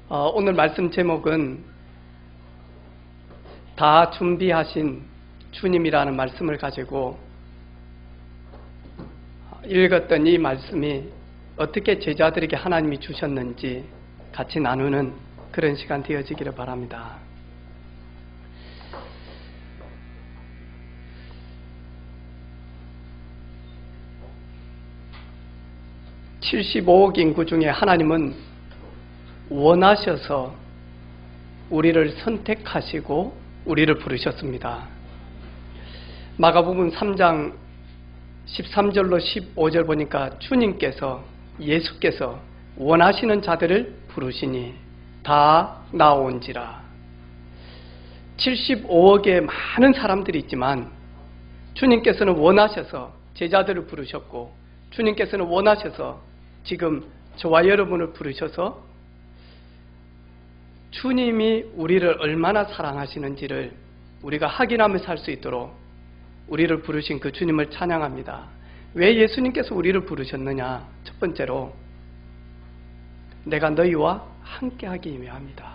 오늘 말씀 제목은 다 준비하신 주님이라는 말씀을 가지고 읽었던 이 말씀이 어떻게 제자들에게 하나님이 주셨는지 같이 나누는 그런 시간 되어지기를 바랍니다. (75억) 인구 중에 하나님은 원하셔서 우리를 선택하시고 우리를 부르셨습니다. 마가복음 3장 13절로 15절 보니까 주님께서, 예수께서 원하시는 자들을 부르시니 다 나온지라. 75억의 많은 사람들이 있지만 주님께서는 원하셔서 제자들을 부르셨고, 주님께서는 원하셔서 지금 저와 여러분을 부르셔서 주님이 우리를 얼마나 사랑하시는지를 우리가 확인하며 살 수 있도록 우리를 부르신 그 주님을 찬양합니다. 왜 예수님께서 우리를 부르셨느냐? 첫 번째로 내가 너희와 함께하기 위함이다.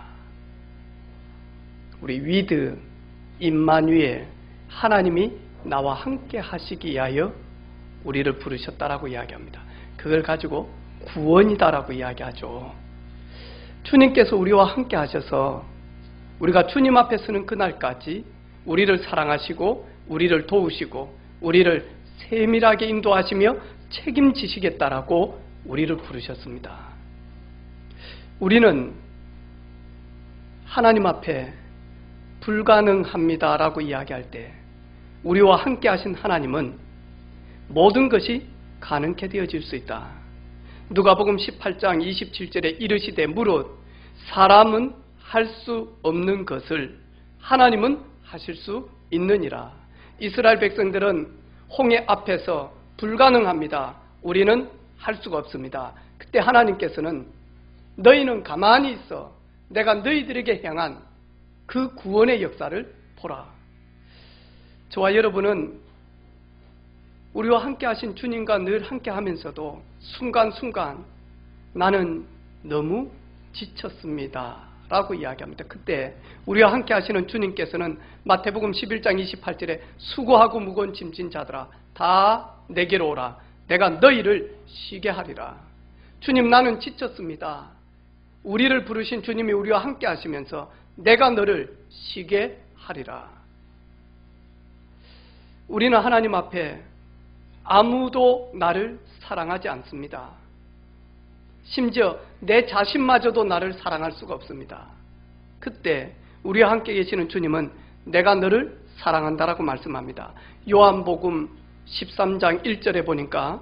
우리 위드 임마누엘, 하나님이 나와 함께 하시기 위하여 우리를 부르셨다라고 이야기합니다. 그걸 가지고 구원이다라고 이야기하죠. 주님께서 우리와 함께 하셔서 우리가 주님 앞에 서는 그날까지 우리를 사랑하시고 우리를 도우시고 우리를 세밀하게 인도하시며 책임지시겠다라고 우리를 부르셨습니다. 우리는 하나님 앞에 불가능합니다라고 이야기할 때 우리와 함께 하신 하나님은 모든 것이 가능케 되어질 수 있다. 누가복음 18장 27절에 이르시되 무릇 사람은 할 수 없는 것을 하나님은 하실 수 있느니라. 이스라엘 백성들은 홍해 앞에서 불가능합니다. 우리는 할 수가 없습니다. 그때 하나님께서는 너희는 가만히 있어. 내가 너희들에게 향한 그 구원의 역사를 보라. 저와 여러분은 우리와 함께 하신 주님과 늘 함께 하면서도 순간순간 나는 너무 지쳤습니다 라고 이야기합니다. 그때 우리와 함께 하시는 주님께서는 마태복음 11장 28절에 수고하고 무거운 짐진 자들아 다 내게로 오라. 내가 너희를 쉬게 하리라. 주님, 나는 지쳤습니다. 우리를 부르신 주님이 우리와 함께 하시면서 내가 너를 쉬게 하리라. 우리는 하나님 앞에 아무도 나를 사랑하지 않습니다. 심지어 내 자신마저도 나를 사랑할 수가 없습니다. 그때 우리와 함께 계시는 주님은 내가 너를 사랑한다라고 말씀합니다. 요한복음 13장 1절에 보니까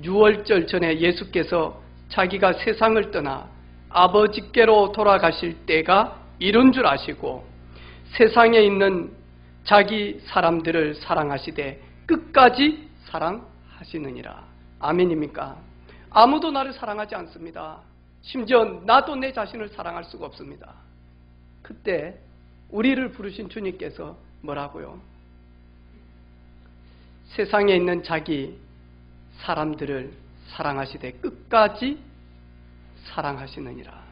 유월절 전에 예수께서 자기가 세상을 떠나 아버지께로 돌아가실 때가 이른 줄 아시고 세상에 있는 자기 사람들을 사랑하시되 끝까지 사랑하시느니라. 아멘입니까? 아무도 나를 사랑하지 않습니다. 심지어 나도 내 자신을 사랑할 수가 없습니다. 그때 우리를 부르신 주님께서 뭐라고요? 세상에 있는 자기 사람들을 사랑하시되 끝까지 사랑하시느니라.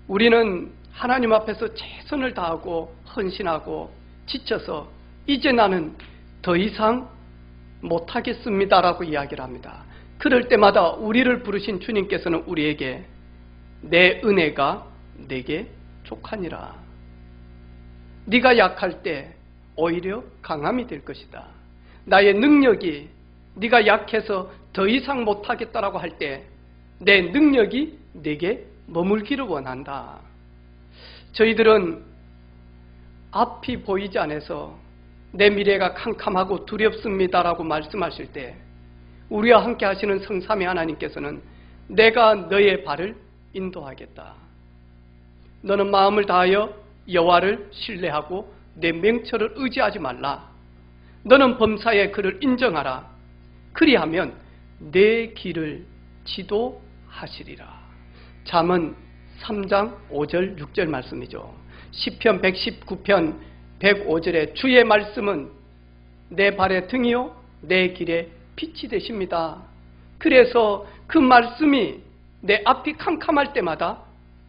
우리는 하나님 앞에서 최선을 다하고 헌신하고 지쳐서 이제 나는 더 이상 못하겠습니다라고 이야기를 합니다. 그럴 때마다 우리를 부르신 주님께서는 우리에게 내 은혜가 내게 족하니라. 네가 약할 때 오히려 강함이 될 것이다. 나의 능력이 네가 약해서 더 이상 못하겠다라고 할 때 내 능력이 네게 머물기를 원한다. 저희들은 앞이 보이지 않아서 내 미래가 캄캄하고 두렵습니다라고 말씀하실 때 우리와 함께 하시는 성삼위 하나님께서는 내가 너의 발을 인도하겠다. 너는 마음을 다하여 여호와를 신뢰하고 내 명철을 의지하지 말라. 너는 범사에 그를 인정하라. 그리하면 내 길을 지도하시리라. 잠언 3장 5절 6절 말씀이죠. 시편 119편 105절에 주의 말씀은 내 발의 등이요 내 길의 빛이 되십니다. 그래서 그 말씀이 내 앞이 캄캄할 때마다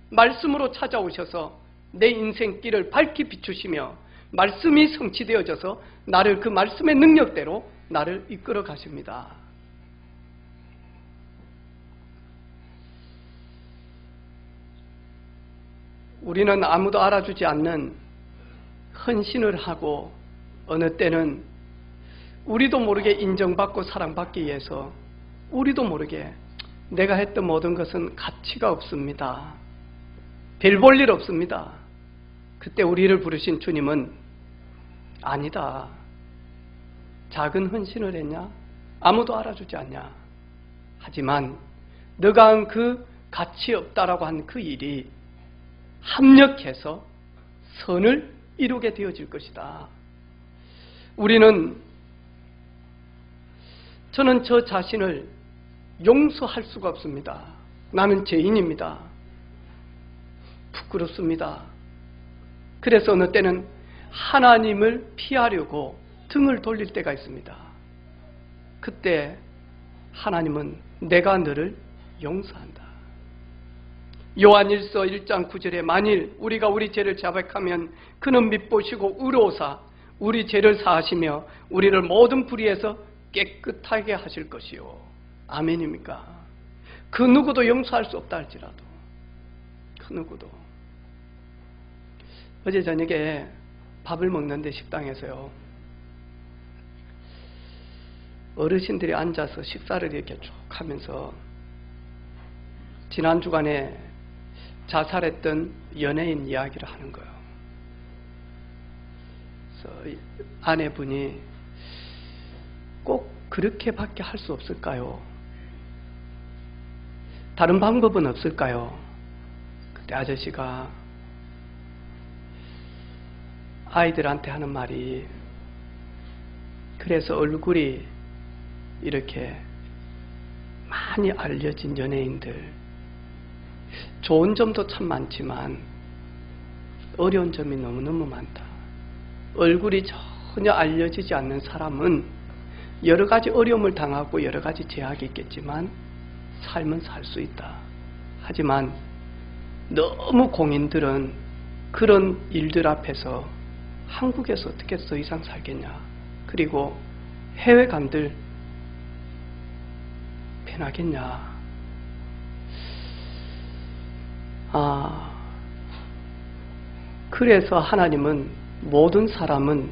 말씀으로 찾아오셔서 내 인생길을 밝히 비추시며 말씀이 성취되어져서 나를 그 말씀의 능력대로 나를 이끌어 가십니다. 우리는 아무도 알아주지 않는 헌신을 하고 어느 때는 우리도 모르게 인정받고 사랑받기 위해서 우리도 모르게 내가 했던 모든 것은 가치가 없습니다. 별 볼 일 없습니다. 그때 우리를 부르신 주님은 아니다. 작은 헌신을 했냐? 아무도 알아주지 않냐? 하지만 너가 한 그 가치 없다라고 한 그 일이 합력해서 선을 이루게 되어질 것이다. 저는 저 자신을 용서할 수가 없습니다. 나는 죄인입니다. 부끄럽습니다. 그래서 어느 때는 하나님을 피하려고 등을 돌릴 때가 있습니다. 그때 하나님은 내가 너를 용서한다. 요한일서 1장 9절에 만일 우리가 우리 죄를 자백하면 그는 밉보시고 의로우사 우리 죄를 사하시며 우리를 모든 불의에서 깨끗하게 하실 것이요. 아멘입니까? 그 누구도 용서할 수 없다 할지라도 그 누구도. 어제 저녁에 밥을 먹는데 식당에서요, 어르신들이 앉아서 식사를 이렇게 쭉 하면서 지난 주간에 자살했던 연예인 이야기를 하는 거예요. 그래서 아내분이 꼭 그렇게밖에 할 수 없을까요? 다른 방법은 없을까요? 그때 아저씨가 아이들한테 하는 말이, 그래서 얼굴이 이렇게 많이 알려진 연예인들, 좋은 점도 참 많지만 어려운 점이 너무너무 많다. 얼굴이 전혀 알려지지 않는 사람은 여러 가지 어려움을 당하고 여러 가지 제약이 있겠지만 삶은 살 수 있다. 하지만 너무 공인들은 그런 일들 앞에서 한국에서 어떻게 더 이상 살겠냐. 그리고 해외 간들 편하겠냐. 그래서 하나님은 모든 사람은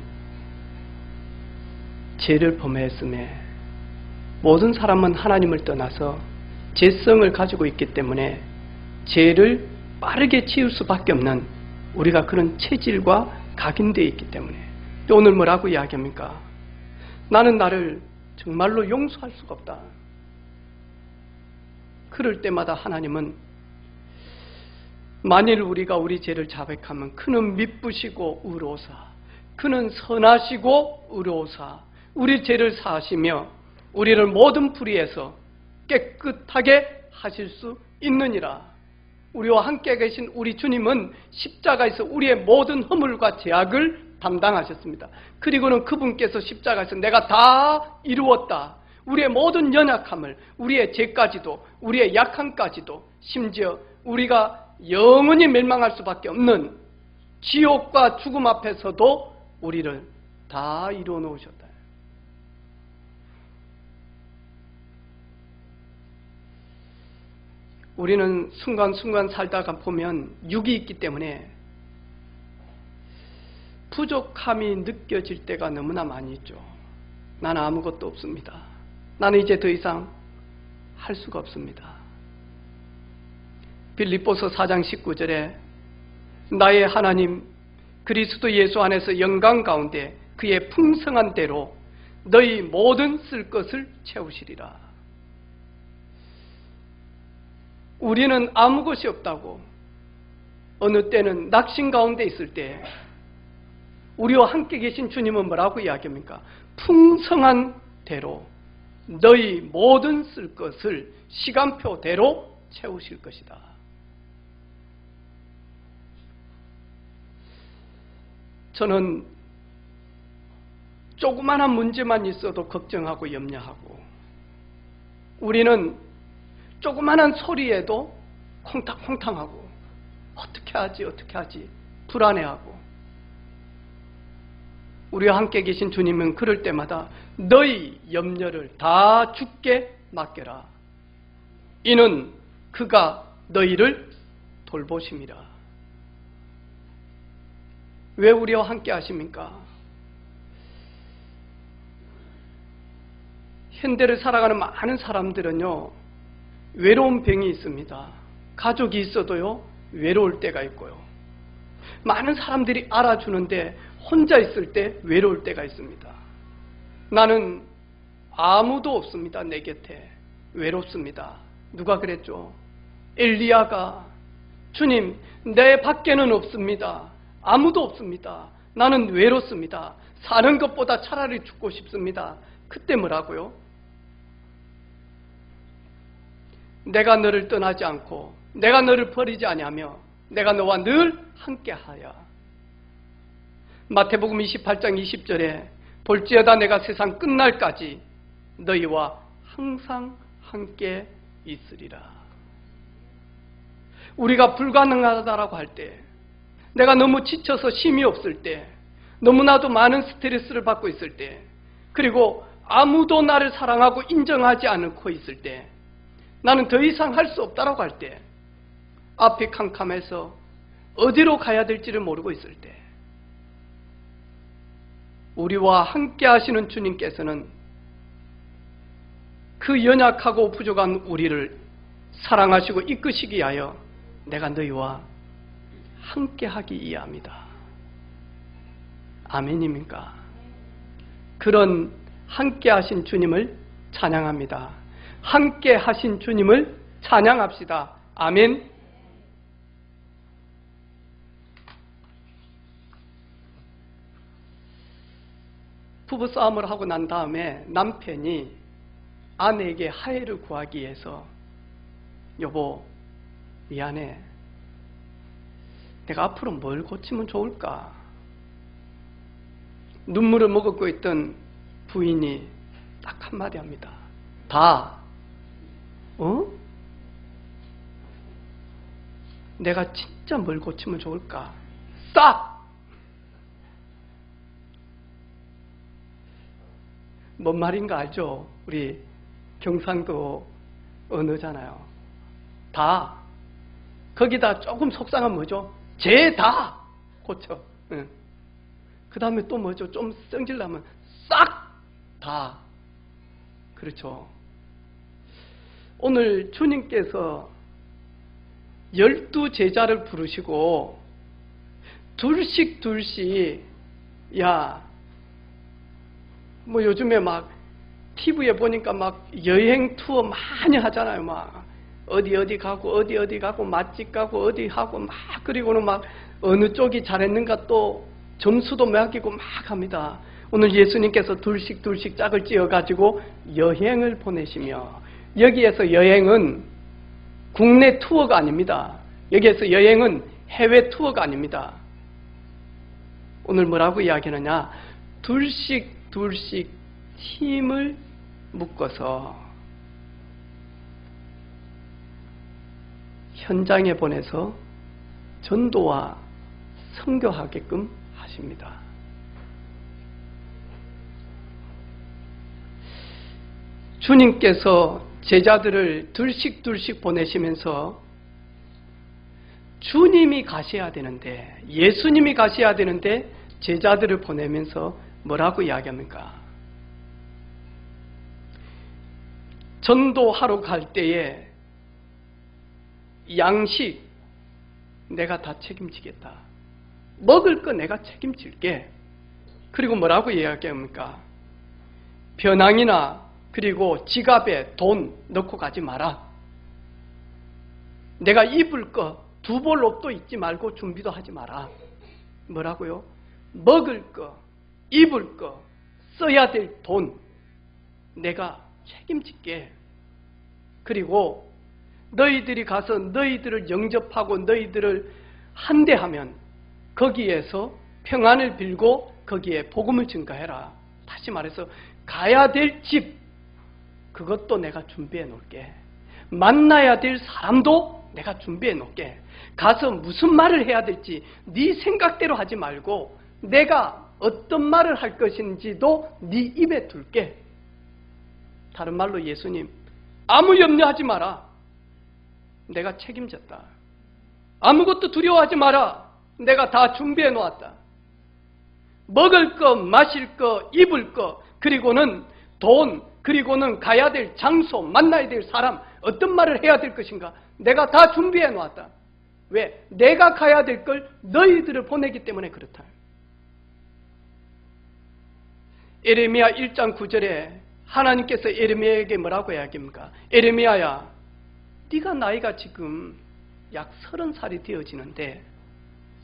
죄를 범했음에 모든 사람은 하나님을 떠나서 죄성을 가지고 있기 때문에 죄를 빠르게 지을 수밖에 없는 우리가 그런 체질과 각인되어 있기 때문에. 또 오늘 뭐라고 이야기합니까? 나는 나를 정말로 용서할 수가 없다. 그럴 때마다 하나님은 만일 우리가 우리 죄를 자백하면 그는 미쁘시고 의로우사 그는 선하시고 의로우사 우리 죄를 사하시며 우리를 모든 불의에서 깨끗하게 하실 수 있느니라. 우리와 함께 계신 우리 주님은 십자가에서 우리의 모든 허물과 죄악을 담당하셨습니다. 그리고는 그분께서 십자가에서 내가 다 이루었다. 우리의 모든 연약함을, 우리의 죄까지도, 우리의 약함까지도, 심지어 우리가 영원히 멸망할 수밖에 없는 지옥과 죽음 앞에서도 우리를 다 이루어 놓으셨다. 우리는 순간순간 살다가 보면 육이 있기 때문에 부족함이 느껴질 때가 너무나 많이 있죠. 나는 아무것도 없습니다. 나는 이제 더 이상 할 수가 없습니다. 빌립보서 4장 19절에 나의 하나님 그리스도 예수 안에서 영광 가운데 그의 풍성한 대로 너희 모든 쓸 것을 채우시리라. 우리는 아무 것이 없다고 어느 때는 낙심 가운데 있을 때 우리와 함께 계신 주님은 뭐라고 이야기합니까? 풍성한 대로 너희 모든 쓸 것을 시간표대로 채우실 것이다. 저는 조그마한 문제만 있어도 걱정하고 염려하고, 우리는 조그마한 소리에도 콩탕콩탕하고 어떻게 하지 불안해하고, 우리와 함께 계신 주님은 그럴 때마다 너희 염려를 다 주께 맡겨라. 이는 그가 너희를 돌보심이라. 왜 우리와 함께 하십니까? 현대를 살아가는 많은 사람들은요, 외로운 병이 있습니다. 가족이 있어도요, 외로울 때가 있고요. 많은 사람들이 알아주는데 혼자 있을 때 외로울 때가 있습니다. 나는 아무도 없습니다. 내 곁에. 외롭습니다. 누가 그랬죠? 엘리야가, 주님, 내 밖에는 없습니다. 아무도 없습니다. 나는 외롭습니다. 사는 것보다 차라리 죽고 싶습니다. 그때 뭐라고요? 내가 너를 떠나지 않고 내가 너를 버리지 아니하며 내가 너와 늘 함께하여. 마태복음 28장 20절에 볼지어다 내가 세상 끝날까지 너희와 항상 함께 있으리라. 우리가 불가능하다라고 할 때, 내가 너무 지쳐서 힘이 없을 때, 너무나도 많은 스트레스를 받고 있을 때, 그리고 아무도 나를 사랑하고 인정하지 않고 있을 때, 나는 더 이상 할 수 없다라고 할 때, 앞이 캄캄해서 어디로 가야 될지를 모르고 있을 때, 우리와 함께 하시는 주님께서는 그 연약하고 부족한 우리를 사랑하시고 이끄시기 위하여 내가 너희와 함께 하기 위함이다. 아멘입니까? 그런 함께 하신 주님을 찬양합니다. 함께 하신 주님을 찬양합시다. 아멘. 부부싸움을 하고 난 다음에 남편이 아내에게 화해를 구하기 위해서, 여보, 미안해. 내가 앞으로 뭘 고치면 좋을까? 눈물을 머금고 있던 부인이 딱 한마디 합니다. 내가 진짜 뭘 고치면 좋을까? 싹! 뭔 말인가 알죠? 우리 경상도 언어잖아요. 다. 거기다 조금 속상한 뭐죠? 다 고쳐. 응. 그 다음에 또 뭐죠? 좀 성질나면 싹 다. 그렇죠. 오늘 주님께서 12제자를 부르시고 둘씩 요즘에 막 TV에 보니까 막 여행 투어 많이 하잖아요. 막 어디 가고 맛집 가고 어디 하고 막, 그리고는 막 어느 쪽이 잘했는가 또 점수도 매기고 막 합니다. 오늘 예수님께서 둘씩 짝을 찌어가지고 여행을 보내시며, 여기에서 여행은 국내 투어가 아닙니다. 여기에서 여행은 해외 투어가 아닙니다. 오늘 뭐라고 이야기하느냐? 둘씩 팀을 묶어서 현장에 보내서 전도와 선교하게끔 하십니다. 주님께서 제자들을 둘씩 보내시면서 주님이 가셔야 되는데, 예수님이 가셔야 되는데 제자들을 보내면서 뭐라고 이야기합니까? 전도하러 갈 때에 양식 내가 다 책임지겠다. 먹을 거 내가 책임질게. 그리고 뭐라고 이야기합니까? 배낭이나 그리고 지갑에 돈 넣고 가지 마라. 내가 입을 거 두 벌 옷도 입지 말고 준비도 하지 마라. 뭐라고요? 먹을 거, 입을 거, 써야 될 돈 내가 책임질게. 그리고 너희들이 가서 너희들을 영접하고 너희들을 한대하면 거기에서 평안을 빌고 거기에 복음을 증가해라. 다시 말해서 가야 될 집, 그것도 내가 준비해 놓을게. 만나야 될 사람도 내가 준비해 놓게. 가서 무슨 말을 해야 될지 네 생각대로 하지 말고 내가 어떤 말을 할 것인지도 네 입에 둘게. 다른 말로 예수님, 아무 염려하지 마라. 내가 책임졌다. 아무것도 두려워하지 마라. 내가 다 준비해 놓았다. 먹을 거, 마실 거, 입을 거, 그리고는 돈, 그리고는 가야 될 장소, 만나야 될 사람, 어떤 말을 해야 될 것인가, 내가 다 준비해 놓았다. 왜? 내가 가야 될 걸 너희들을 보내기 때문에 그렇다. 에레미야 1장 9절에 하나님께서 에레미야에게 뭐라고 이야기합니까? 에레미야야, 네가 나이가 지금 약 30살이 되어지는데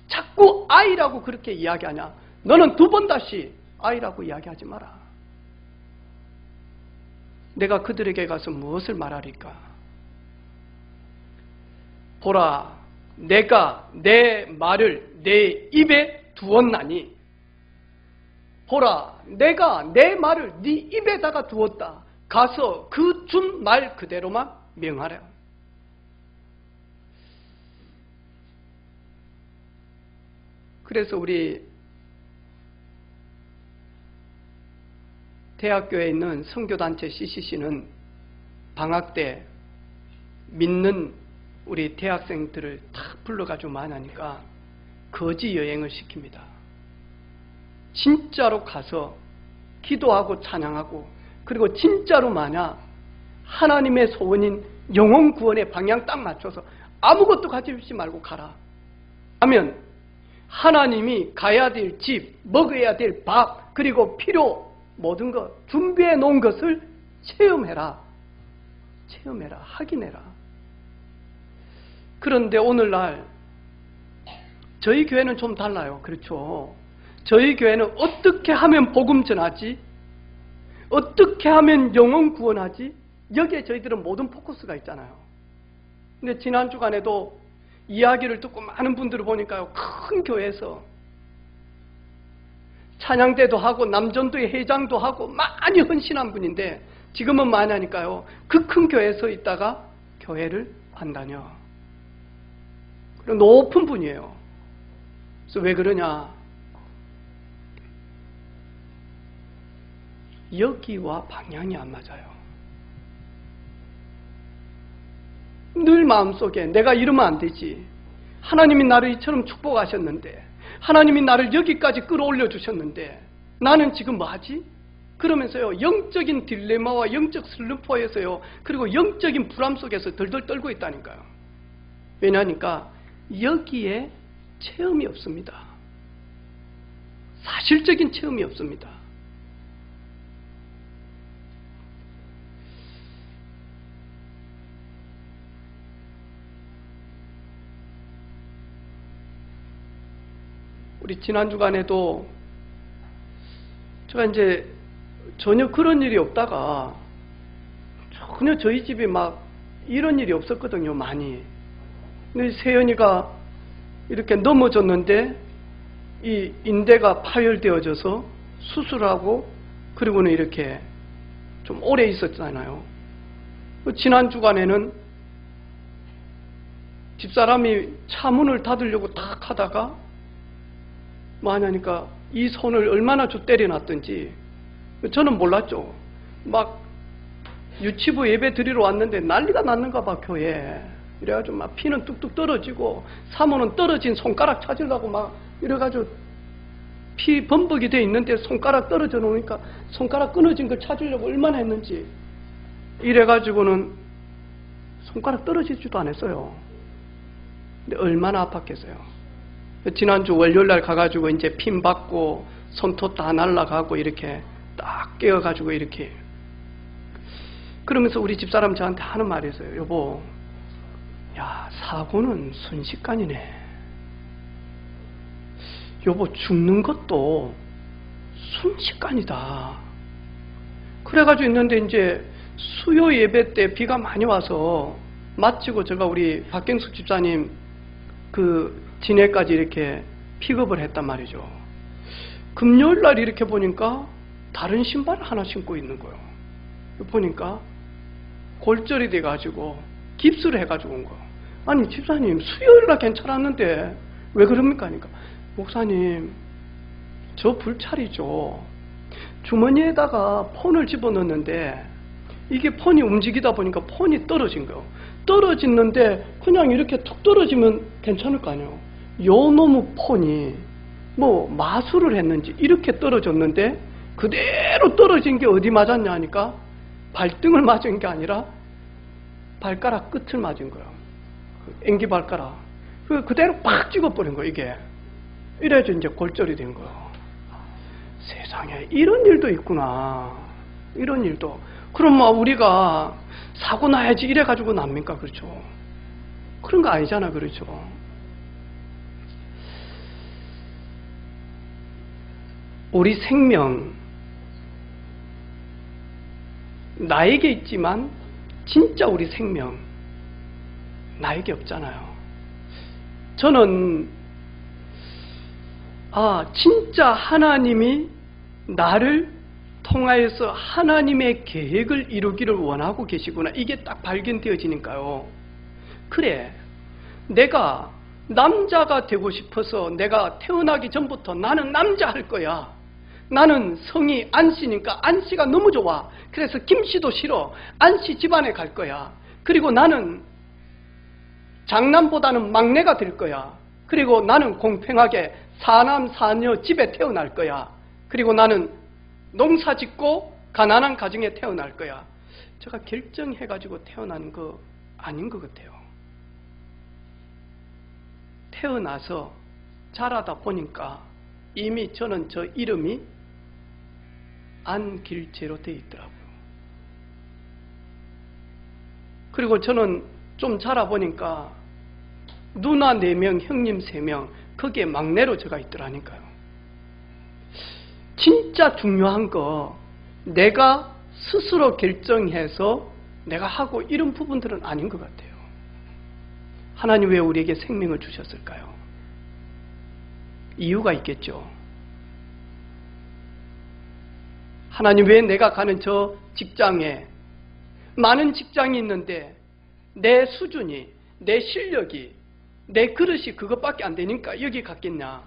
자꾸 아이라고 그렇게 이야기하냐? 너는 두 번 다시 아이라고 이야기하지 마라. 내가 그들에게 가서 무엇을 말하리까? 보라, 내가 내 말을 내 입에 두었나니, 보라, 내가 내 말을 네 입에다가 두었다. 가서 그 준 말 그대로만 명하라. 그래서 우리 대학교에 있는 선교단체 CCC는 방학 때 믿는 우리 대학생들을 다 불러가지고 만나니까 거지 여행을 시킵니다. 진짜로 가서 기도하고 찬양하고, 그리고 진짜로 만약 하나님의 소원인 영혼 구원의 방향 딱 맞춰서 아무것도 가지지 말고 가라 하면 하나님이 가야 될 집, 먹어야 될 밥, 그리고 필요 모든 것 준비해 놓은 것을 체험해라. 체험해라. 확인해라. 그런데 오늘날 저희 교회는 좀 달라요. 그렇죠? 저희 교회는 어떻게 하면 복음 전하지? 어떻게 하면 영혼 구원하지? 여기에 저희들은 모든 포커스가 있잖아요. 근데 지난 주간에도 이야기를 듣고 많은 분들을 보니까요, 큰 교회에서 찬양대도 하고 남전도의 회장도 하고 많이 헌신한 분인데 지금은 많이 하니까요, 그 큰 교회에서 있다가 교회를 안 다녀. 그리고 높은 분이에요. 그래서 왜 그러냐? 여기와 방향이 안 맞아요. 늘 마음속에 내가 이러면 안 되지. 하나님이 나를 이처럼 축복하셨는데, 하나님이 나를 여기까지 끌어올려 주셨는데 나는 지금 뭐 하지? 그러면서요, 영적인 딜레마와 영적 슬럼프에서요, 그리고 영적인 불안 속에서 덜덜 떨고 있다니까요. 왜냐하니까 여기에 체험이 없습니다. 사실적인 체험이 없습니다. 우리 지난 주간에도 제가 이제 전혀 그런 일이 없다가 전혀 저희 집이 막 이런 일이 없었거든요, 많이. 근데 세연이가 이렇게 넘어졌는데 이 인대가 파열되어져서 수술하고 그리고는 이렇게 좀 오래 있었잖아요. 지난 주간에는 집사람이 차문을 닫으려고 딱 하다가 뭐 하냐니까 이 손을 얼마나 때려놨던지 저는 몰랐죠. 막 유치부 예배 드리러 왔는데 난리가 났는가 봐, 교회에. 이래가지고 막 피는 뚝뚝 떨어지고 사모는 떨어진 손가락 찾으려고 막 이래가지고 피 범벅이 돼 있는데 손가락 떨어져 놓으니까 손가락 끊어진 걸 찾으려고 얼마나 했는지. 이래가지고는 손가락 떨어지지도 않았어요. 근데 얼마나 아팠겠어요. 지난주 월요일날 가가지고 이제 핀 받고 손톱 다 날라가고 이렇게 딱 깨어가지고 이렇게. 그러면서 우리 집사람 저한테 하는 말이 있어요. 여보, 야, 사고는 순식간이네. 여보, 죽는 것도 순식간이다. 그래가지고 있는데 이제 수요 예배 때 비가 많이 와서 마치고 제가 우리 박경숙 집사님 그 진해까지 이렇게 픽업을 했단 말이죠. 금요일 날 이렇게 보니까 다른 신발을 하나 신고 있는 거예요. 보니까 골절이 돼가지고 깁스를 해가지고 온 거예요. 아니 집사님 수요일날 괜찮았는데 왜 그럽니까? 하니까 목사님 저 불찰이죠. 주머니에다가 폰을 집어넣었는데 이게 폰이 움직이다 보니까 폰이 떨어진 거예요. 떨어지는데 그냥 이렇게 툭 떨어지면 괜찮을 거 아니에요. 요 놈의 폰이 뭐 마술을 했는지 이렇게 떨어졌는데 그대로 떨어진 게 어디 맞았냐 하니까 발등을 맞은 게 아니라 발가락 끝을 맞은 거예요. 앵기 발가락. 그대로 팍 찍어버린 거예요, 이게. 이래서 이제 골절이 된 거예요. 세상에, 이런 일도 있구나. 이런 일도. 그럼 뭐 우리가 사고 나야지 이래가지고 납니까? 그렇죠? 그런 거 아니잖아, 그렇죠? 우리 생명, 나에게 있지만 진짜 우리 생명 나에게 없잖아요. 저는 진짜 하나님이 나를 통하여서 하나님의 계획을 이루기를 원하고 계시구나. 이게 딱 발견되어지니까요. 그래, 내가 남자가 되고 싶어서 내가 태어나기 전부터 나는 남자 할 거야. 나는 성이 안씨니까 안씨가 너무 좋아. 그래서 김씨도 싫어. 안씨 집안에 갈 거야. 그리고 나는 장남보다는 막내가 될 거야. 그리고 나는 공평하게 사남 사녀 집에 태어날 거야. 그리고 나는 농사 짓고 가난한 가정에 태어날 거야. 제가 결정해가지고 태어난 거 아닌 것 같아요. 태어나서 자라다 보니까 이미 저는 저 이름이 안길재로 되어 있더라고요. 그리고 저는 좀 자라보니까 누나 4명, 형님 3명, 거기에 막내로 제가 있더라니까요. 진짜 중요한 거 내가 스스로 결정해서 내가 하고 이런 부분들은 아닌 것 같아요. 하나님 왜 우리에게 생명을 주셨을까요? 이유가 있겠죠. 하나님 왜 내가 가는 저 직장에 많은 직장이 있는데 내 수준이, 내 실력이, 내 그릇이 그것밖에 안 되니까 여기 갔겠냐?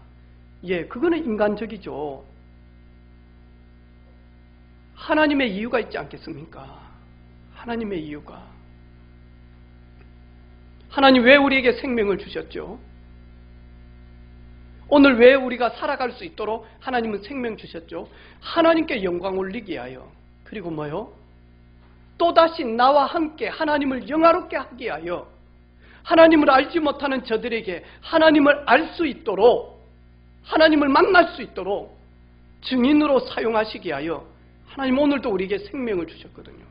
예, 그거는 인간적이죠. 하나님의 이유가 있지 않겠습니까? 하나님의 이유가. 하나님 왜 우리에게 생명을 주셨죠? 오늘 왜 우리가 살아갈 수 있도록 하나님은 생명 주셨죠? 하나님께 영광 올리기 위하여. 그리고 뭐요? 또다시 나와 함께 하나님을 영화롭게 하기 위하여. 하나님을 알지 못하는 저들에게 하나님을 알 수 있도록, 하나님을 만날 수 있도록 증인으로 사용하시기 위하여 하나님 오늘도 우리에게 생명을 주셨거든요.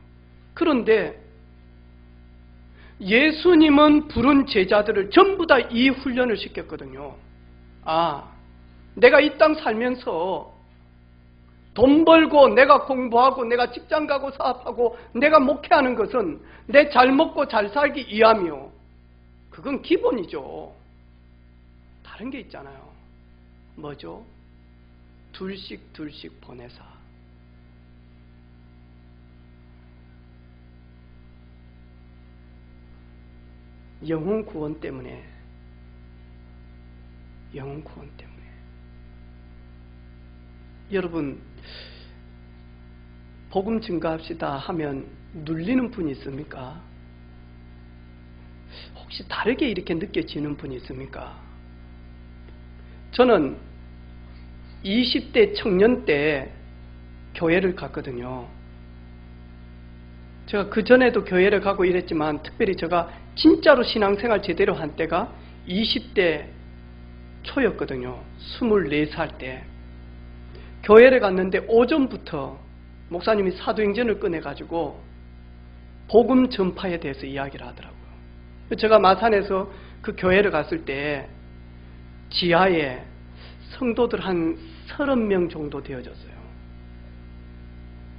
그런데 예수님은 부른 제자들을 전부 다 이 훈련을 시켰거든요. 내가 이 땅 살면서 돈 벌고 내가 공부하고 내가 직장 가고 사업하고 내가 목회하는 것은 내 잘 먹고 잘 살기 위함이요. 그건 기본이죠. 다른 게 있잖아요. 뭐죠? 둘씩 보내사. 영혼 구원 때문에. 영혼 구원 때문에. 여러분, 복음 증거합시다 하면 눌리는 분이 있습니까? 혹시 다르게 이렇게 느껴지는 분이 있습니까? 저는 20대 청년 때 교회를 갔거든요. 제가 그 전에도 교회를 가고 이랬지만 특별히 제가 진짜로 신앙생활 제대로 한 때가 20대 초였거든요. 24살 때. 교회를 갔는데 오전부터 목사님이 사도행전을 꺼내가지고 복음 전파에 대해서 이야기를 하더라고요. 제가 마산에서 그 교회를 갔을 때 지하에 성도들 한 30명 정도 되어졌어요.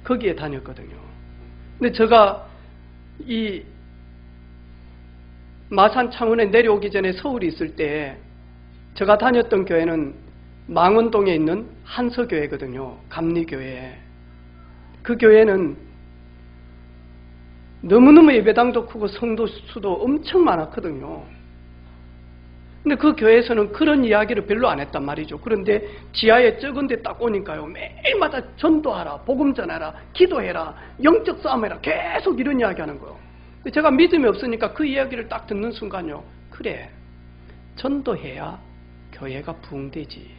거기에 다녔거든요. 근데 제가 이 마산 창원에 내려오기 전에 서울에 있을 때 제가 다녔던 교회는 망원동에 있는 한서교회거든요. 감리교회. 그 교회는 너무너무 예배당도 크고 성도 수도 엄청 많았거든요. 근데 그 교회에서는 그런 이야기를 별로 안 했단 말이죠. 그런데 지하에 적은 데 딱 오니까요, 매일마다 전도하라, 복음 전하라, 기도해라, 영적 싸움해라, 계속 이런 이야기 하는 거예요. 근데 제가 믿음이 없으니까 그 이야기를 딱 듣는 순간요, 그래, 전도해야 교회가 부흥되지.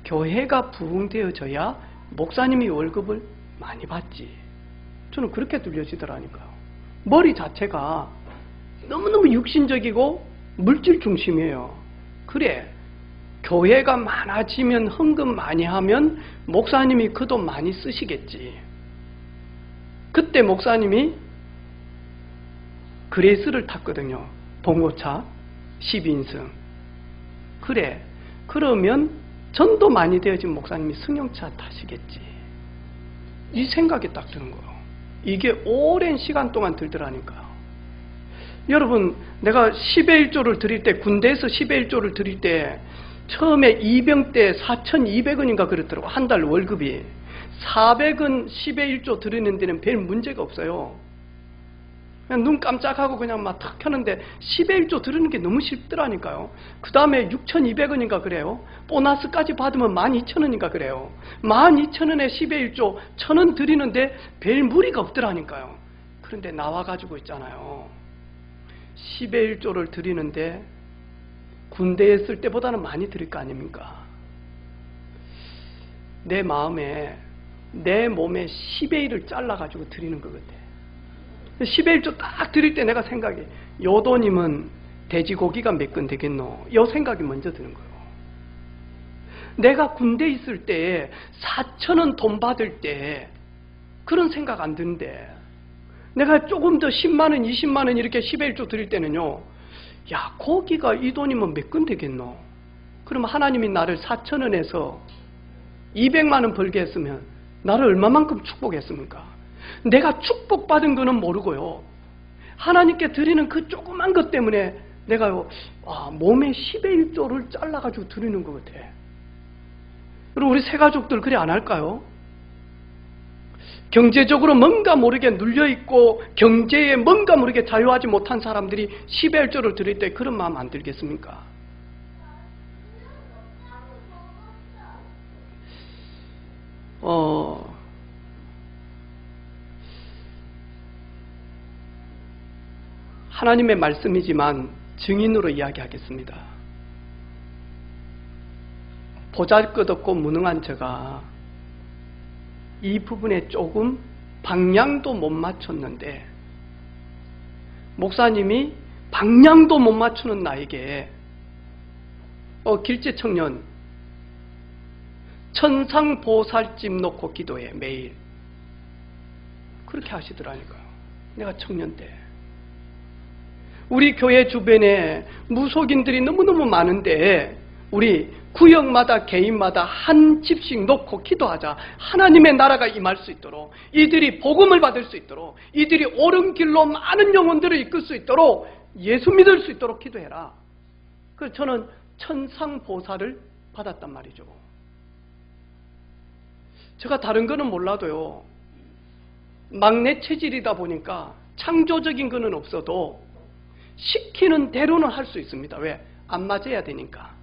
교회가 부흥되어져야 목사님이 월급을 많이 받지. 저는 그렇게 들려지더라니까요. 머리 자체가 너무너무 육신적이고 물질 중심이에요. 그래, 교회가 많아지면, 헌금 많이 하면 목사님이 그 돈 많이 쓰시겠지. 그때 목사님이 그레이스를 탔거든요. 봉고차 12인승. 그래, 그러면 전도 많이 되어진 목사님이 승용차 타시겠지. 이 생각이 딱 드는 거예요. 이게 오랜 시간 동안 들더라니까요. 여러분, 내가 10의 1조를 드릴 때, 군대에서 10의 1조를 드릴 때 처음에 이병 때 4,200원인가 그렇더라고. 한 달 월급이. 400원 10의 1조 드리는 데는 별 문제가 없어요. 그냥 눈 깜짝하고 그냥 막 탁 켜는데 10의 1조 드리는 게 너무 쉽더라니까요. 그 다음에 6,200원인가 그래요. 보너스까지 받으면 12,000원인가 그래요. 12,000원에 10의 1조 1,000원 드리는데 별 무리가 없더라니까요. 그런데 나와가지고 있잖아요. 10의 1조를 드리는데 군대에 있을 때보다는 많이 드릴 거 아닙니까? 내 마음에, 내 몸에 10의 1을 잘라가지고 드리는 것 같아. 10의 1조 딱 드릴 때 내가 생각이, 요 돈이면 돼지고기가 몇 건 되겠노? 요 생각이 먼저 드는 거예요. 내가 군대에 있을 때 4,000원 돈 받을 때 그런 생각 안 드는데, 내가 조금 더 10만원, 20만원 이렇게 10의 1조 드릴 때는요, 야, 고기가 이 돈이면 몇 건 되겠노? 그러면 하나님이 나를 4,000원에서 200만원 벌게 했으면 나를 얼마만큼 축복했습니까? 내가 축복받은 거는 모르고요, 하나님께 드리는 그 조그만 것 때문에 내가요, 몸에 10의 1조를 잘라가지고 드리는 것 같아. 그리고 우리 새가족들 그래 안 할까요? 경제적으로 뭔가 모르게 눌려있고 경제에 뭔가 모르게 자유하지 못한 사람들이 10의 1조를 드릴 때 그런 마음 안 들겠습니까? 하나님의 말씀이지만 증인으로 이야기하겠습니다. 보잘것없고 무능한 제가 이 부분에 조금 방향도 못 맞췄는데, 목사님이 방향도 못 맞추는 나에게 길제 청년 천상보살집 놓고 기도해 매일, 그렇게 하시더라니까요. 내가 청년 때 우리 교회 주변에 무속인들이 너무너무 많은데 우리 구역마다 개인마다 한 집씩 놓고 기도하자. 하나님의 나라가 임할 수 있도록, 이들이 복음을 받을 수 있도록, 이들이 옳은 길로 많은 영혼들을 이끌 수 있도록, 예수 믿을 수 있도록 기도해라. 그래서 저는 천상보살을 받았단 말이죠. 제가 다른 거는 몰라도요, 막내 체질이다 보니까 창조적인 거는 없어도 시키는 대로는 할 수 있습니다. 왜? 안 맞아야 되니까.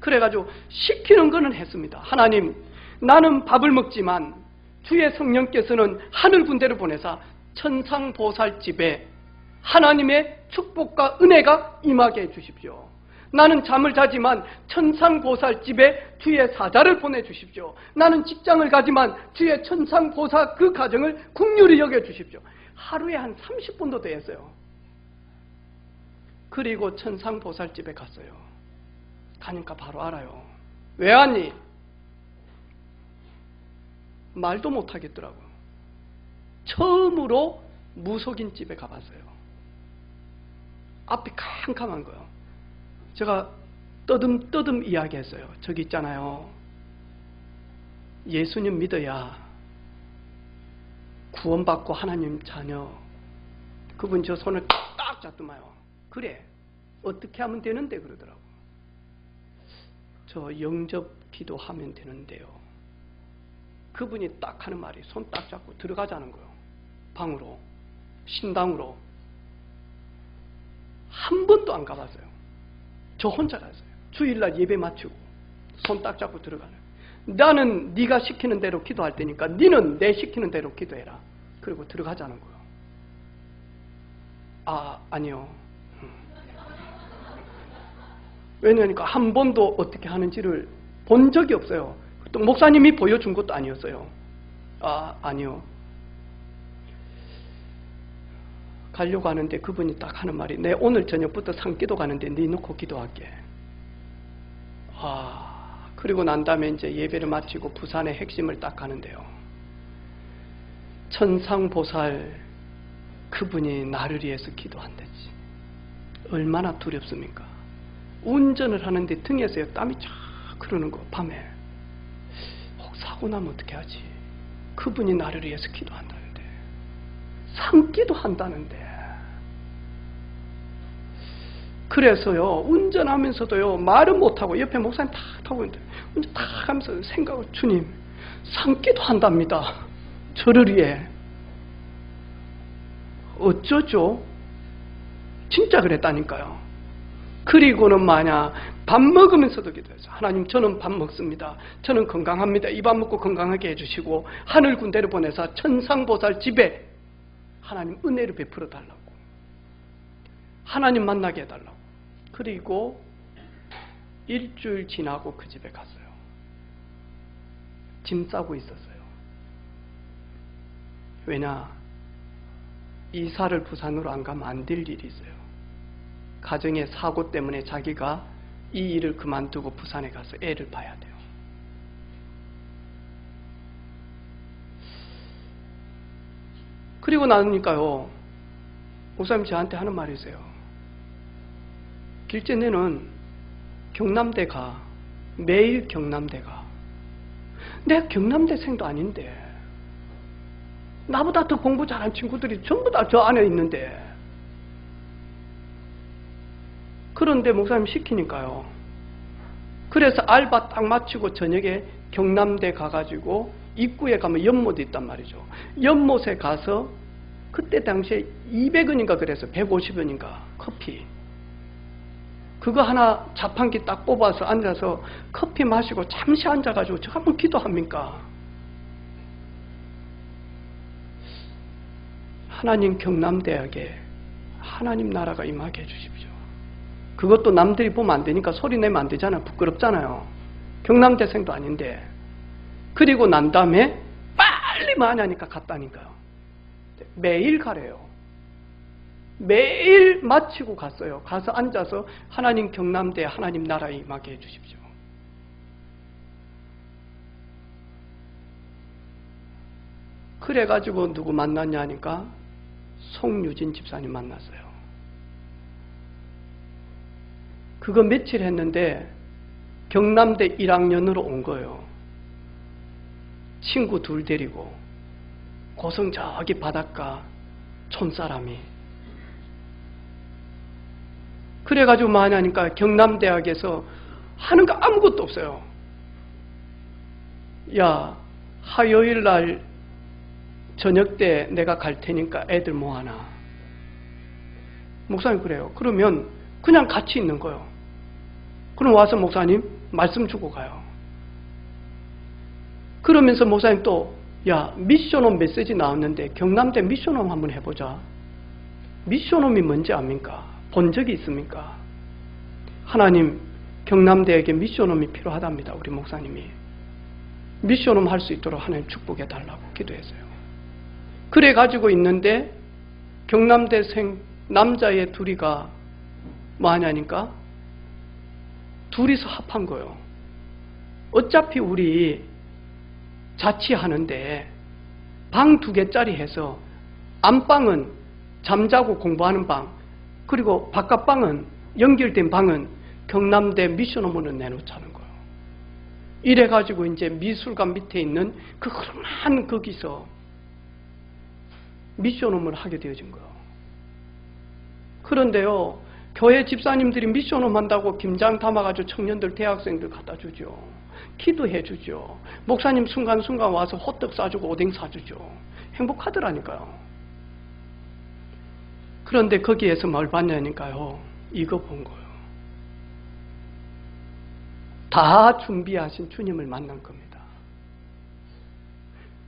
그래가지고 시키는 거는 했습니다. 하나님, 나는 밥을 먹지만 주의 성령께서는 하늘 군대를 보내사 천상보살집에 하나님의 축복과 은혜가 임하게 해주십시오. 나는 잠을 자지만 천상보살집에 주의 사자를 보내주십시오. 나는 직장을 가지만 주의 천상보살 그 가정을 긍휼히 여겨주십시오. 하루에 한 30분도 됐어요. 그리고 천상보살집에 갔어요. 가니까 바로 알아요. 왜 왔니? 말도 못하겠더라고요. 처음으로 무속인 집에 가봤어요. 앞이 캄캄한 거예요. 제가 떠듬떠듬 이야기했어요. 저기 있잖아요, 예수님 믿어야 구원받고 하나님 자녀. 그분 저 손을 딱 잡더만요. 그래, 어떻게 하면 되는데 그러더라고요. 저 영접 기도하면 되는데요. 그분이 딱 하는 말이 손 딱 잡고 들어가자는 거예요. 방으로. 신당으로. 한 번도 안 가봤어요. 저 혼자 갔어요. 주일날 예배 마치고 손 딱 잡고 들어가는. 나는 네가 시키는 대로 기도할 테니까 너는 내 시키는 대로 기도해라. 그리고 들어가자는 거예요. 아니요. 왜냐하니까 한 번도 어떻게 하는지를 본 적이 없어요. 또 목사님이 보여준 것도 아니었어요. 아니요. 가려고 하는데 그분이 딱 하는 말이, 내 오늘 저녁부터 산기도 가는데 네 놓고 기도할게. 그리고 난 다음에 이제 예배를 마치고 부산의 핵심을 딱 가는데요. 천상보살 그분이 나를 위해서 기도한다지. 얼마나 두렵습니까? 운전을 하는데 등에서 땀이 쫙 흐르는 거, 밤에. 혹 사고 나면 어떻게 하지? 그분이 나를 위해서 기도한다는데, 산기도 한다는데. 그래서요, 운전하면서도요, 말은 못하고 옆에 목사님 탁 타고 있는데 운전 탁 하면서 생각을, 주님, 산기도 한답니다. 저를 위해. 어쩌죠? 진짜 그랬다니까요. 그리고는 만약 밥 먹으면서도 기도해서, 하나님, 저는 밥 먹습니다. 저는 건강합니다. 이 밥 먹고 건강하게 해주시고 하늘 군대를 보내서 천상보살 집에 하나님 은혜를 베풀어 달라고, 하나님 만나게 해달라고. 그리고 일주일 지나고 그 집에 갔어요. 짐 싸고 있었어요. 왜냐? 이사를 부산으로 안 가면 안 될 일이 있어요. 가정의 사고 때문에 자기가 이 일을 그만두고 부산에 가서 애를 봐야 돼요. 그리고 나니까요, 목사님 저한테 하는 말이 있어요. 길째, 너는 경남대 가. 매일 경남대 가. 내가 경남대생도 아닌데, 나보다 더 공부 잘하는 친구들이 전부 다 저 안에 있는데. 그런데 목사님 시키니까요. 그래서 알바 딱 마치고 저녁에 경남대 가가지고 입구에 가면 연못이 있단 말이죠. 연못에 가서 그때 당시에 200원인가 그래서 150원인가 커피. 그거 하나 자판기 딱 뽑아서 앉아서 커피 마시고 잠시 앉아가지고 저 한번 기도합니까? 하나님 경남대학에 하나님 나라가 임하게 해주십시오. 그것도 남들이 보면 안 되니까 소리 내면 안 되잖아요. 부끄럽잖아요. 경남대생도 아닌데. 그리고 난 다음에 빨리 마냐니까 갔다니까요. 매일 가래요. 매일 마치고 갔어요. 가서 앉아서 하나님 경남대 하나님 나라에 임하게 해주십시오. 그래가지고 누구 만났냐 하니까 송유진 집사님 만났어요. 그거 며칠 했는데 경남대 1학년으로 온 거예요. 친구 둘 데리고. 고성 저기 바닷가 촌사람이. 그래가지고 뭐하냐니까 경남대학에서 하는 거 아무것도 없어요. 야, 화요일 날 저녁 때 내가 갈 테니까 애들 뭐하나. 목사님 그래요. 그러면 그냥 같이 있는 거예요. 그럼 와서 목사님 말씀 주고 가요. 그러면서 목사님 또, 야, 미션홈 메시지 나왔는데 경남대 미션홈 한번 해보자. 미션홈이 뭔지 압니까? 본 적이 있습니까? 하나님, 경남대에게 미션홈이 필요하답니다. 우리 목사님이. 미션홈 할 수 있도록 하나님 축복해 달라고 기도했어요. 그래 가지고 있는데 경남대생 남자애 둘이가 뭐 하냐니까 둘이서 합한 거예요. 어차피 우리 자취하는데 방 2개짜리 해서 안방은 잠자고 공부하는 방, 그리고 바깥방은 연결된 방은 경남대 미션홈으로 내놓자는 거예요. 이래가지고 이제 미술관 밑에 있는 그 흐름한 거기서 미션홈을 하게 되어진 거예요. 그런데요, 교회 집사님들이 미션홈 한다고 김장 담아가지고 청년들, 대학생들 갖다 주죠. 기도해 주죠. 목사님 순간순간 와서 호떡 싸주고 오뎅 사주죠. 행복하더라니까요. 그런데 거기에서 뭘 봤냐니까요. 이거 본 거예요. 다 준비하신 주님을 만난 겁니다.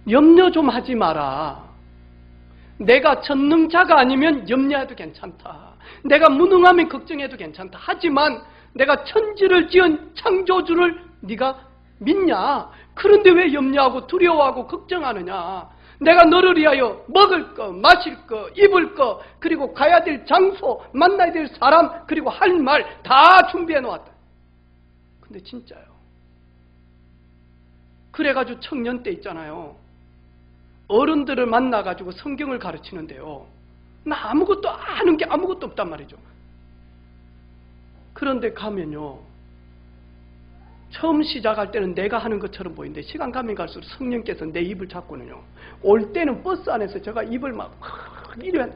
염려 좀 하지 마라. 내가 전능자가 아니면 염려해도 괜찮다. 내가 무능하면 걱정해도 괜찮다. 하지만 내가 천지를 지은 창조주를 네가 믿냐? 그런데 왜 염려하고 두려워하고 걱정하느냐? 내가 너를 위하여 먹을 거, 마실 거, 입을 거, 그리고 가야 될 장소, 만나야 될 사람, 그리고 할 말 다 준비해 놓았다. 근데 진짜요. 그래가지고 청년 때 있잖아요. 어른들을 만나가지고 성경을 가르치는데요. 나 아무것도 아는 게 아무것도 없단 말이죠. 그런데 가면요. 처음 시작할 때는 내가 하는 것처럼 보이는데 시간 가면 갈수록 성령께서 내 입을 잡고는요. 올 때는 버스 안에서 제가 입을 막 이런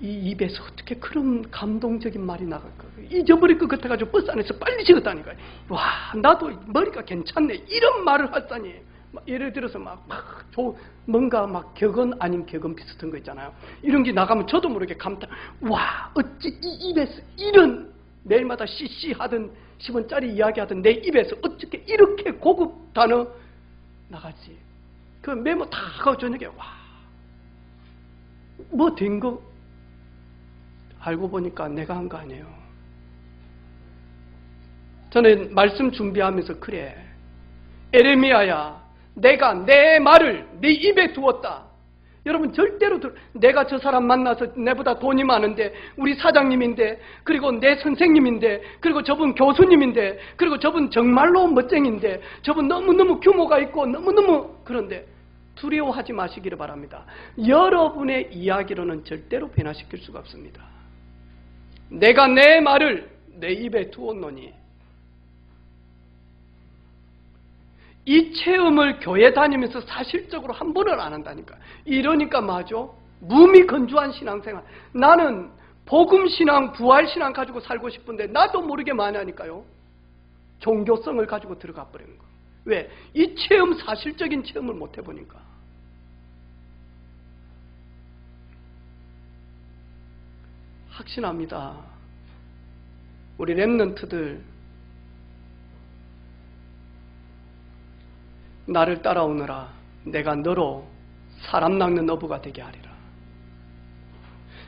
이 입에서 어떻게 그런 감동적인 말이 나갈까? 잊어버릴 것 같아가지고 버스 안에서 빨리 찍었다니까요. 와, 나도 머리가 괜찮네. 이런 말을 하다니. 예를 들어서 뭔가 격언 아닌 격언 비슷한 거 있잖아요. 이런 게 나가면 저도 모르게 감탄. 와, 어찌 이 입에서 이런 매일마다 하던 10원짜리 이야기하던 내 입에서 어떻게 이렇게 고급 단어 나가지? 그 메모 다 하고 저녁에 뭐 된 거 알고 보니까 내가 한 거 아니에요. 저는 말씀 준비하면서 그래. 에레미야야, 내가 내 말을 네 입에 두었다. 여러분 절대로 내가 저 사람 만나서 내보다 돈이 많은데 우리 사장님인데 그리고 내 선생님인데 그리고 저분 교수님인데 그리고 저분 정말로 멋쟁인데 저분 너무너무 규모가 있고 너무너무 그런데 두려워하지 마시기를 바랍니다. 여러분의 이야기로는 절대로 변화시킬 수가 없습니다. 내가 내 말을 내 입에 두었노니 이 체험을 교회 다니면서 사실적으로 한 번을 안 한다니까. 이러니까 맞아. 무미 건조한 신앙생활. 나는 복음신앙, 부활신앙 가지고 살고 싶은데 나도 모르게 많이 하니까요. 종교성을 가지고 들어가 버리는 거예요. 왜? 이 체험, 사실적인 체험을 못 해보니까. 확신합니다. 우리 렘넌트들 나를 따라오너라. 내가 너로 사람 낚는 어부가 되게 하리라.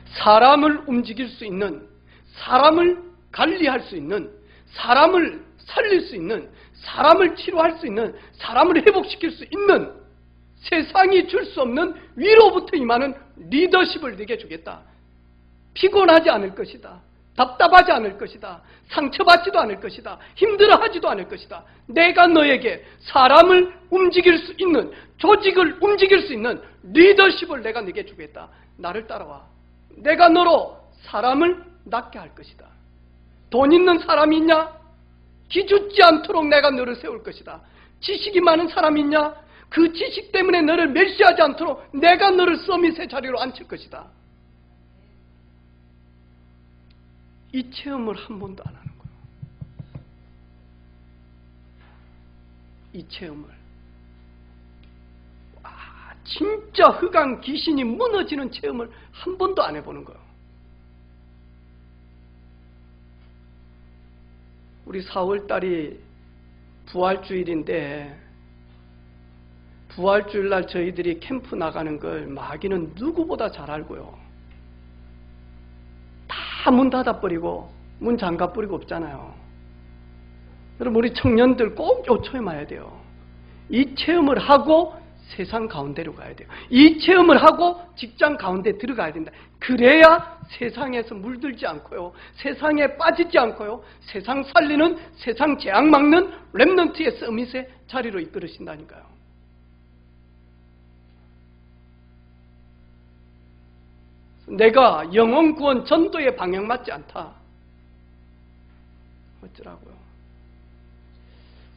사람을 움직일 수 있는, 사람을 관리할 수 있는, 사람을 살릴 수 있는, 사람을 치료할 수 있는, 사람을 회복시킬 수 있는 세상이 줄 수 없는 위로부터 임하는 리더십을 네게 주겠다. 피곤하지 않을 것이다. 답답하지 않을 것이다. 상처받지도 않을 것이다. 힘들어하지도 않을 것이다. 내가 너에게 사람을 움직일 수 있는, 조직을 움직일 수 있는 리더십을 내가 네게 주겠다. 나를 따라와. 내가 너로 사람을 낫게 할 것이다. 돈 있는 사람이 있냐? 기죽지 않도록 내가 너를 세울 것이다. 지식이 많은 사람이 있냐? 그 지식 때문에 너를 멸시하지 않도록 내가 너를 서밋의 자리로 앉힐 것이다. 이 체험을 한 번도 안 하는 거예요. 이 체험을. 진짜 흑암 귀신이 무너지는 체험을 한 번도 안 해보는 거예요. 우리 4월달이 부활주일인데 부활주일날 저희들이 캠프 나가는 걸 마귀는 누구보다 잘 알고요. 다 문 닫아버리고 문 잠가버리고 없잖아요. 여러분 우리 청년들 꼭 요초에 와야 돼요. 이 체험을 하고 세상 가운데로 가야 돼요. 이 체험을 하고 직장 가운데 들어가야 된다. 그래야 세상에서 물들지 않고요. 세상에 빠지지 않고요. 세상 살리는, 세상 재앙 막는 렘넌트의 서밋의 자리로 이끌으신다니까요. 내가 영혼 구원 전도에 방향 맞지 않다. 어쩌라고요.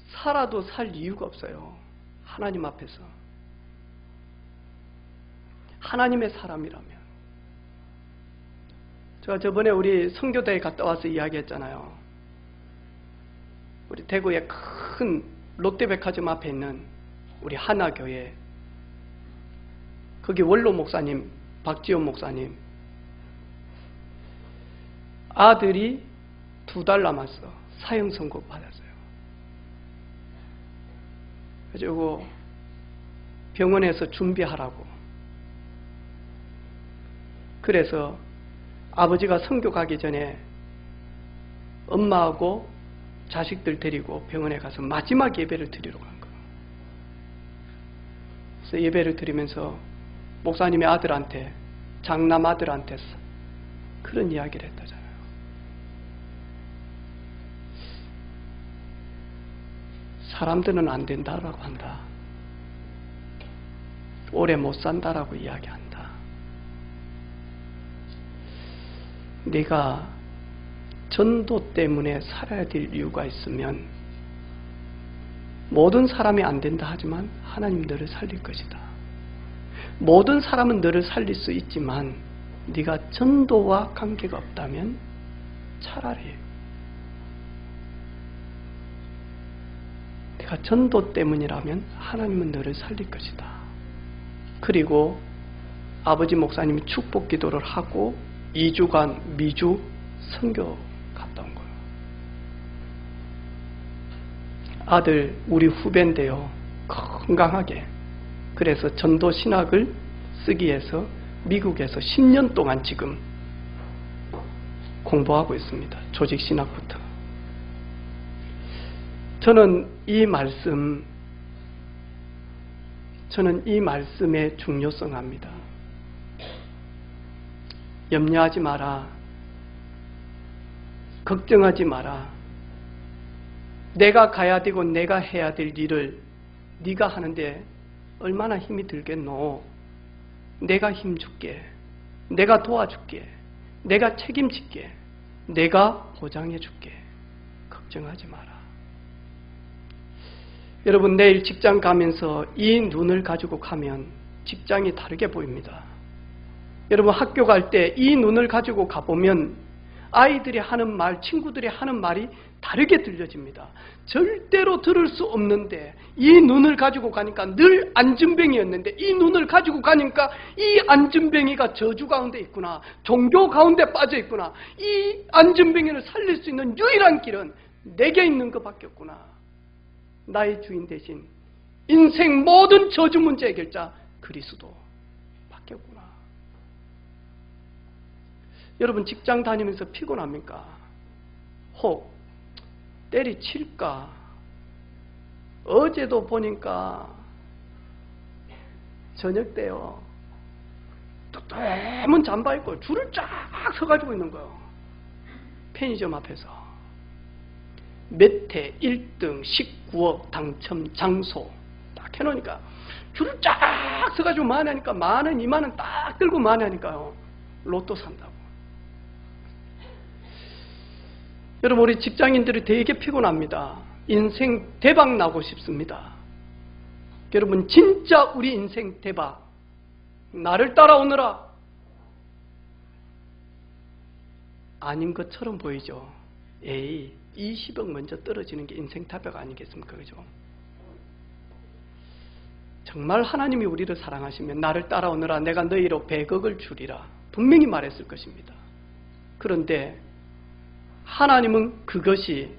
살아도 살 이유가 없어요. 하나님 앞에서. 하나님의 사람이라면. 제가 저번에 우리 선교대에 갔다 와서 이야기했잖아요. 우리 대구의 큰 롯데백화점 앞에 있는 우리 하나교회. 거기 원로 목사님, 박지원 목사님, 아들이 2달 남았어. 사형 선고 받았어요. 그리고 병원에서 준비하라고. 그래서 아버지가 선교 가기 전에 엄마하고 자식들 데리고 병원에 가서 마지막 예배를 드리러 간 거예요. 그래서 예배를 드리면서 목사님의 아들한테, 장남 아들한테 그런 이야기를 했다잖아요. 사람들은 안 된다라고 한다. 오래 못 산다라고 이야기한다. 네가 전도 때문에 살아야 될 이유가 있으면 모든 사람이 안 된다 하지만 하나님 너를 살릴 것이다. 모든 사람은 너를 살릴 수 있지만 네가 전도와 관계가 없다면 차라리 네가 전도 때문이라면 하나님은 너를 살릴 것이다. 그리고 아버지 목사님이 축복 기도를 하고 2주간 미주 선교 갔다 온 거예요. 아들 우리 후배인데요. 건강하게. 그래서 전도 신학을 쓰기 위해서 미국에서 10년 동안 지금 공부하고 있습니다. 조직 신학부터. 저는 이 말씀의 중요성 압니다. 염려하지 마라. 걱정하지 마라. 내가 가야 되고 내가 해야 될 일을 네가 하는데 얼마나 힘이 들겠노. 내가 힘줄게. 내가 도와줄게. 내가 책임질게. 내가 보장해줄게. 걱정하지 마라. 여러분 내일 직장 가면서 이 눈을 가지고 가면 직장이 다르게 보입니다. 여러분 학교 갈 때 이 눈을 가지고 가보면 아이들이 하는 말, 친구들이 하는 말이 다르게 들려집니다. 절대로 들을 수 없는데 이 눈을 가지고 가니까 늘 안진뱅이였는데 이 눈을 가지고 가니까 이 안진뱅이가 저주 가운데 있구나. 종교 가운데 빠져 있구나. 이 안진뱅이를 살릴 수 있는 유일한 길은 내게 있는 것밖에 없구나. 나의 주인 대신 인생 모든 저주 문제 해결자 그리스도 밖에 없구나. 여러분 직장 다니면서 피곤합니까? 혹 때리칠까? 어제도 보니까 저녁 때요. 또 잠바 입고 줄을 쫙 서가지고 있는 거예요. 편의점 앞에서. 몇 회 1등 19억 당첨 장소 딱 해놓으니까 줄을 쫙 서가지고 만회하니까 만원 2만원 딱 들고 만회하니까요. 로또 산다고. 여러분 우리 직장인들이 되게 피곤합니다. 인생 대박 나고 싶습니다. 여러분 진짜 우리 인생 대박 나를 따라오너라 아닌 것처럼 보이죠. 에이 20억 먼저 떨어지는 게 인생 대박 아니겠습니까? 그죠? 정말 하나님이 우리를 사랑하시면 나를 따라오너라 내가 너희로 100억을 주리라 분명히 말했을 것입니다. 그런데 하나님은 그것이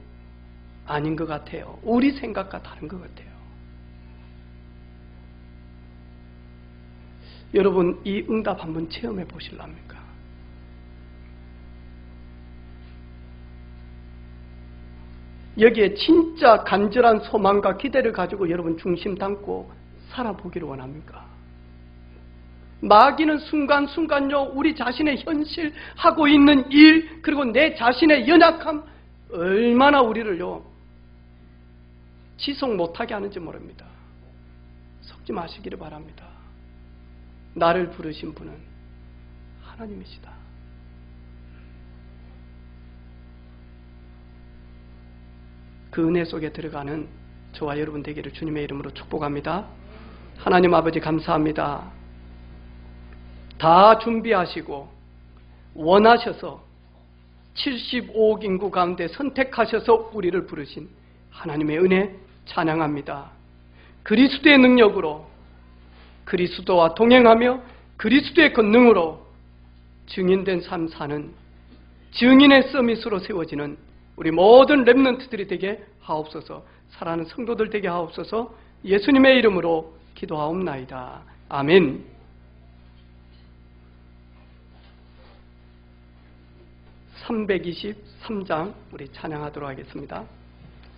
아닌 것 같아요. 우리 생각과 다른 것 같아요. 여러분 이 응답 한번 체험해 보실랍니까? 여기에 진짜 간절한 소망과 기대를 가지고 여러분 중심 담고 살아보기를 원합니까? 마귀는 순간순간요 우리 자신의 현실 하고 있는 일 그리고 내 자신의 연약함 얼마나 우리를요 지속 못하게 하는지 모릅니다. 속지 마시기를 바랍니다. 나를 부르신 분은 하나님이시다. 그 은혜 속에 들어가는 저와 여러분 되기를 주님의 이름으로 축복합니다. 하나님 아버지 감사합니다. 다 준비하시고 원하셔서 75억 인구 가운데 선택하셔서 우리를 부르신 하나님의 은혜 찬양합니다. 그리스도의 능력으로 그리스도와 동행하며 그리스도의 권능으로 증인된 삶 사는 증인의 서밋으로 세워지는 우리 모든 렘넌트들이 되게 하옵소서. 사랑하는 성도들 되게 하옵소서. 예수님의 이름으로 기도하옵나이다. 아멘. (323장) 우리 찬양하도록 하겠습니다.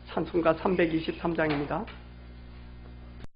찬송가 323장입니다.